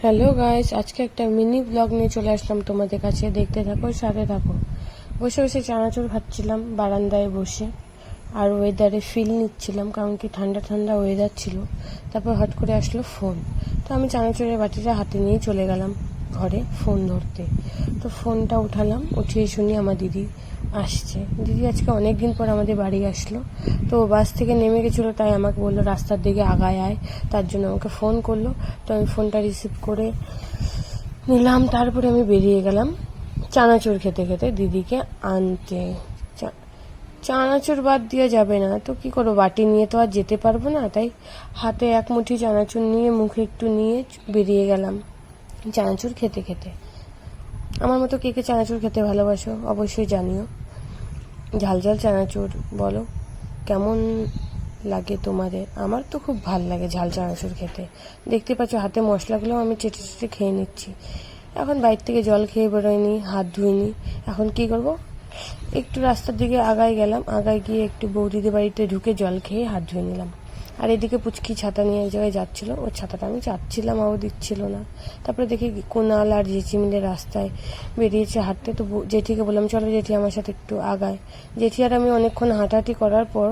Hello guys, আজকে একটা mini blog নিয়ে চলে আসলাম তোমাদের কাছে। দেখতে থাকো, সাথে থাকো। বসে বসে চানাচুর খাচ্ছিলাম বারান্দায় বসে, আর ওয়েদারে ফিল নিচ্ছিলাম, কারণ কি ঠান্ডা ঠান্ডা ওয়েদার ছিল। তারপর হট করে আসলো ফোন, তো আমি চানাচুরের বাটিটা হাতে নিয়ে চলে গেলাম ঘরে ফোন ধরতে। তো ফোনটা উঠালাম, উঠিয়ে শুনি আমার দিদি আসছে। দিদি আজকে অনেক দিন পর আমাদের বাড়ি আসলো। তো বাস থেকে নেমে গেছিলো, তাই আমাকে বললো রাস্তার দিকে আগায় আয়, তার জন্য আমাকে ফোন করলো। তো আমি ফোনটা রিসিভ করে নিলাম, তারপরে আমি বেরিয়ে গেলাম চানাচুর খেতে খেতে দিদিকে আনতে। চানাচুর বাদ দেওয়া যাবে না, তো কি করবো, বাটি নিয়ে তো আর যেতে পারবো না, তাই হাতে এক মুঠি চানাচুর নিয়ে মুখে একটু নিয়ে বেরিয়ে গেলাম চানাচুর খেতে খেতে। আমার মতো কে কে চানাচুর খেতে ভালোবাসো অবশ্যই জানিও। ঝাল ঝাল চানাচুর বলো কেমন লাগে তোমাদের। আমার তো খুব ভাল লাগে ঝাল চানাচুর খেতে। দেখতে পাচ্ছ হাতে মশলাগুলো আমি চেটে চেটে খেয়ে নিচ্ছি। এখন বাইরে থেকে জল খেয়ে বেরোয়নি, হাত ধুইনি। এখন কি করব, একটু রাস্তার দিকে আগায় গেলাম, আগায় গিয়ে একটু বৌদিদের বাড়িতে ঢুকে জল খেয়ে হাত ধুয়ে নিলাম। আর এদিকে পুচকি ছাতা নিয়ে এক জায়গায় যাচ্ছিলো, ওর ছাতাটা আমি চাচ্ছিলাম, ও দিচ্ছিল না। তারপরে দেখি কুনাল আর জেঠি মিলে রাস্তায় বেরিয়েছে হাঁটতে। তো জেঠিকে বললাম চলো জেঠি আমার সাথে একটু আগায়। জেঠি আর আমি অনেকক্ষণ হাঁটাহাঁটি করার পর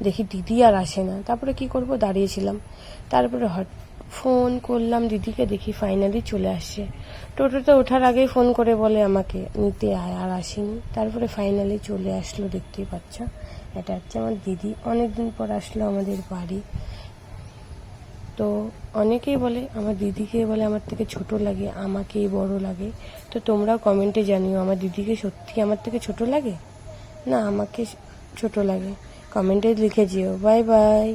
দেখি দিদি আর আসে না। তারপরে কি করব, দাঁড়িয়েছিলাম। তারপরে ফোন করলাম দিদিকে, দেখি ফাইনালি চলে আসছে। টোটোতে ওঠার আগেই ফোন করে বলে আমাকে নিতে আয়, আর আসেনি। তারপরে ফাইনালি চলে আসলো, দেখতেই পাচ্ছ। এটা হচ্ছে আমার দিদি, অনেকদিন পর আসলো আমাদের বাড়ি। তো অনেকেই বলে আমার দিদিকে বলে আমার থেকে ছোট লাগে, আমাকেই বড় লাগে। তো তোমরাও কমেন্টে জানিও আমার দিদিকে সত্যি আমার থেকে ছোট লাগে না আমাকে ছোট লাগে। কমেন্টে লিখে যেও। Bye bye.